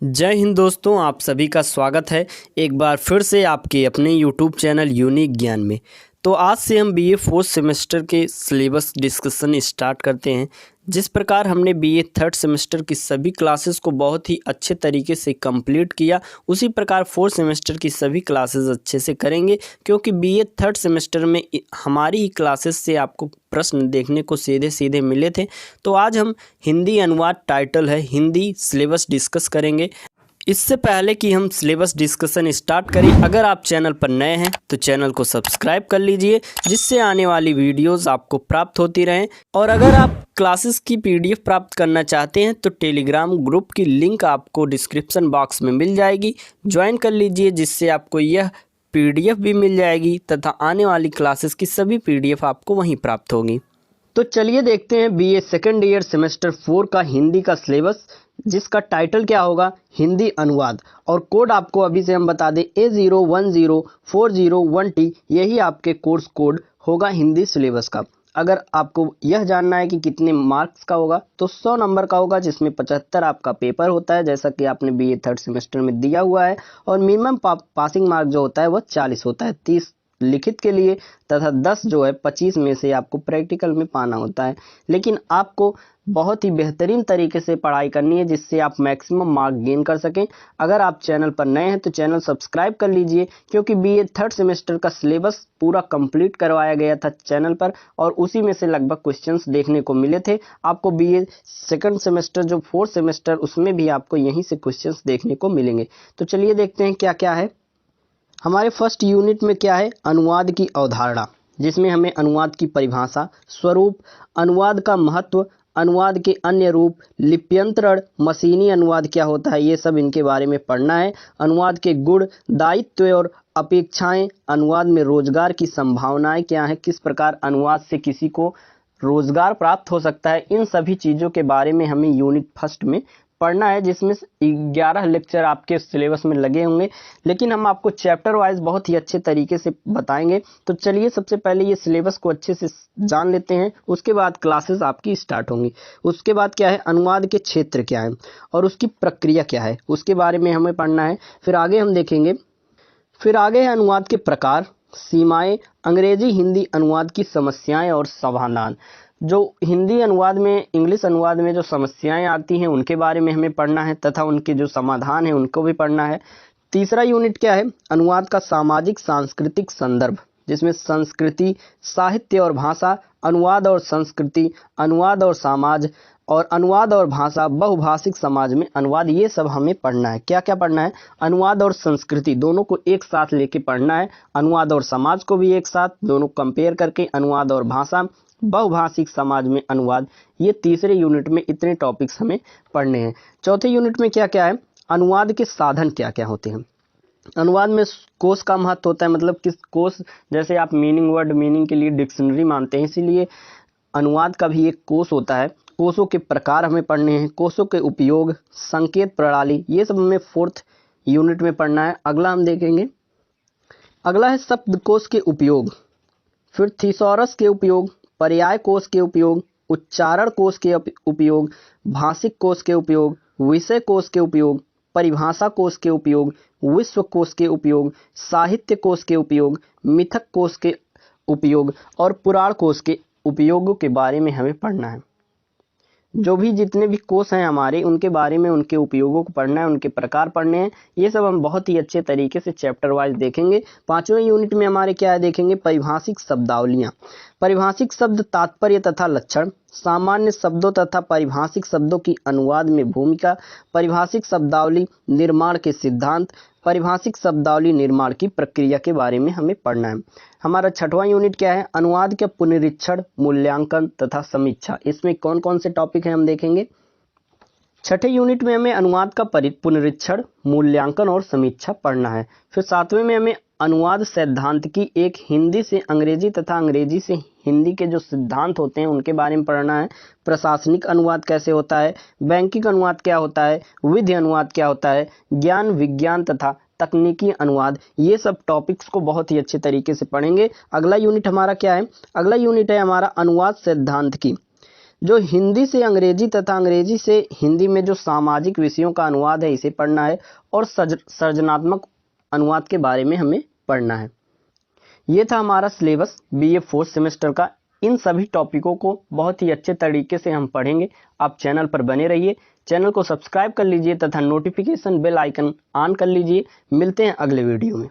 जय हिंद दोस्तों, आप सभी का स्वागत है एक बार फिर से आपके अपने यूट्यूब चैनल यूनिक ज्ञान में। तो आज से हम बीए फोर्थ सेमेस्टर के सिलेबस डिस्कशन स्टार्ट करते हैं। जिस प्रकार हमने बीए थर्ड सेमेस्टर की सभी क्लासेस को बहुत ही अच्छे तरीके से कंप्लीट किया, उसी प्रकार फोर्थ सेमेस्टर की सभी क्लासेस अच्छे से करेंगे, क्योंकि बीए थर्ड सेमेस्टर में हमारी ही क्लासेस से आपको प्रश्न देखने को सीधे सीधे मिले थे। तो आज हम हिंदी अनुवाद टाइटल है हिंदी सिलेबस डिस्कस करेंगे। इससे पहले कि हम सिलेबस डिस्कशन स्टार्ट करें, अगर आप चैनल पर नए हैं तो चैनल को सब्सक्राइब कर लीजिए, जिससे आने वाली वीडियोस आपको प्राप्त होती रहें। और अगर आप क्लासेस की पीडीएफ प्राप्त करना चाहते हैं तो टेलीग्राम ग्रुप की लिंक आपको डिस्क्रिप्शन बॉक्स में मिल जाएगी, ज्वाइन कर लीजिए, जिससे आपको यह पीडीएफ भी मिल जाएगी तथा आने वाली क्लासेस की सभी पीडीएफ आपको वहीं प्राप्त होगी। तो चलिए देखते हैं बीए सेकेंड ईयर सेमेस्टर 4 का हिंदी का सिलेबस, जिसका टाइटल क्या होगा, हिंदी अनुवाद। और कोड आपको अभी से हम बता दें, A010401T यही आपके कोर्स कोड होगा हिंदी सिलेबस का। अगर आपको यह जानना है कि कितने मार्क्स का होगा, तो 100 नंबर का होगा, जिसमें 75 आपका पेपर होता है, जैसा कि आपने बीए थर्ड सेमेस्टर में दिया हुआ है। और मिनिमम पासिंग मार्क जो होता है वह 40 होता है, 30 लिखित के लिए तथा 10 जो है 25 में से आपको प्रैक्टिकल में पाना होता है। लेकिन आपको बहुत ही बेहतरीन तरीके से पढ़ाई करनी है, जिससे आप मैक्सिमम मार्क गेन कर सकें। अगर आप चैनल पर नए हैं तो चैनल सब्सक्राइब कर लीजिए, क्योंकि बीए थर्ड सेमेस्टर का सिलेबस पूरा कंप्लीट करवाया गया था चैनल पर, और उसी में से लगभग क्वेश्चंस देखने को मिले थे। आपको बीए सेकंड सेमेस्टर जो फोर्थ सेमेस्टर, उसमें भी आपको यहीं से क्वेश्चंस देखने को मिलेंगे। तो चलिए देखते हैं क्या क्या है। हमारे फर्स्ट यूनिट में क्या है, अनुवाद की अवधारणा, जिसमें हमें अनुवाद की परिभाषा, स्वरूप, अनुवाद का महत्व, अनुवाद के अन्य रूप, लिप्यंतरण, मशीनी अनुवाद क्या होता है, ये सब इनके बारे में पढ़ना है। अनुवाद के गुण, दायित्व और अपेक्षाएं, अनुवाद में रोजगार की संभावनाएं क्या है, किस प्रकार अनुवाद से किसी को रोजगार प्राप्त हो सकता है, इन सभी चीज़ों के बारे में हमें यूनिट फर्स्ट में पढ़ना है, जिसमें 11 लेक्चर आपके सिलेबस में लगे होंगे। लेकिन हम आपको चैप्टर वाइज बहुत ही अच्छे तरीके से बताएंगे। तो चलिए सबसे पहले ये सिलेबस को अच्छे से जान लेते हैं, उसके बाद क्लासेस आपकी स्टार्ट होंगी। उसके बाद क्या है, अनुवाद के क्षेत्र क्या है और उसकी प्रक्रिया क्या है, उसके बारे में हमें पढ़ना है। फिर आगे हम देखेंगे, फिर आगे है अनुवाद के प्रकार, सीमाएं, अंग्रेजी हिंदी अनुवाद की समस्याएं और समाधान। जो हिंदी अनुवाद में, इंग्लिश अनुवाद में जो समस्याएं आती हैं उनके बारे में हमें पढ़ना है, तथा उनके जो समाधान है उनको भी पढ़ना है। तीसरा यूनिट क्या है, अनुवाद का सामाजिक सांस्कृतिक संदर्भ, जिसमें संस्कृति, साहित्य और भाषा, अनुवाद और संस्कृति, अनुवाद और समाज, और अनुवाद और भाषा, बहुभाषिक समाज में अनुवाद, ये सब हमें पढ़ना है। क्या क्या पढ़ना है, अनुवाद और संस्कृति दोनों को एक साथ लेके पढ़ना है, अनुवाद और समाज को भी एक साथ, दोनों कंपेयर करके, अनुवाद और भाषा, बहुभाषिक समाज में अनुवाद, ये तीसरे यूनिट में इतने टॉपिक्स हमें पढ़ने हैं। चौथे यूनिट में क्या क्या है, अनुवाद के साधन क्या क्या होते हैं। अनुवाद में कोश का महत्व होता है, मतलब किस कोश, जैसे आप मीनिंग, वर्ड मीनिंग के लिए डिक्शनरी मानते हैं, इसीलिए अनुवाद का भी एक कोश होता है। कोशों के प्रकार हमें पढ़ने हैं, कोशों के उपयोग, संकेत प्रणाली, ये सब हमें फोर्थ यूनिट में पढ़ना है। अगला हम देखेंगे, अगला है शब्दकोश के उपयोग, फिर थिसॉरस के उपयोग, पर्याय कोश के उपयोग, उच्चारण कोश के उपयोग, भाषिक कोश के उपयोग, विषय कोश के उपयोग, परिभाषा कोश के उपयोग, विश्व कोश के उपयोग, साहित्य कोश के उपयोग, मिथक कोश के उपयोग और पुराण कोश के उपयोगों के बारे में हमें पढ़ना है। जो भी जितने भी कोश हैं हमारे, उनके बारे में, उनके उपयोगों को पढ़ना है, उनके प्रकार पढ़ने हैं। ये सब हम बहुत ही अच्छे तरीके से चैप्टर वाइज देखेंगे। पांचवें यूनिट में हमारे क्या है, देखेंगे परिभाषिक शब्दावलियाँ, परिभाषिक शब्द, तात्पर्य तथा लक्षण, सामान्य शब्दों तथा परिभाषिक शब्दों की अनुवाद में भूमिका, परिभाषिक शब्दावली निर्माण के सिद्धांत, परिभाषिक शब्दावली निर्माण की प्रक्रिया के बारे में हमें पढ़ना है। हमारा छठवां यूनिट क्या है, अनुवाद के पुनरीक्षण, मूल्यांकन तथा समीक्षा। इसमें कौन कौन से टॉपिक हैं हम देखेंगे। छठे यूनिट में हमें अनुवाद का पुनरीक्षण, मूल्यांकन और समीक्षा पढ़ना है। फिर सातवें में हमें अनुवाद सिद्धांत की, एक हिंदी से अंग्रेजी तथा अंग्रेजी से हिंदी के जो सिद्धांत होते हैं उनके बारे में पढ़ना है। प्रशासनिक अनुवाद कैसे होता है, बैंकिंग अनुवाद क्या होता है, विधि अनुवाद क्या होता है, ज्ञान विज्ञान तथा तकनीकी अनुवाद, ये सब टॉपिक्स को बहुत ही अच्छे तरीके से पढ़ेंगे। अगला यूनिट हमारा क्या है, अगला यूनिट है हमारा अनुवाद सिद्धांत की, जो हिंदी से अंग्रेजी तथा अंग्रेजी से हिंदी में जो सामाजिक विषयों का अनुवाद है इसे पढ़ना है, और सृजनात्मक अनुवाद के बारे में हमें पढ़ना है। ये था हमारा सिलेबस बीए फोर्थ सेमेस्टर का। इन सभी टॉपिकों को बहुत ही अच्छे तरीके से हम पढ़ेंगे। आप चैनल पर बने रहिए, चैनल को सब्सक्राइब कर लीजिए तथा नोटिफिकेशन बेल आइकन ऑन कर लीजिए। मिलते हैं अगले वीडियो में।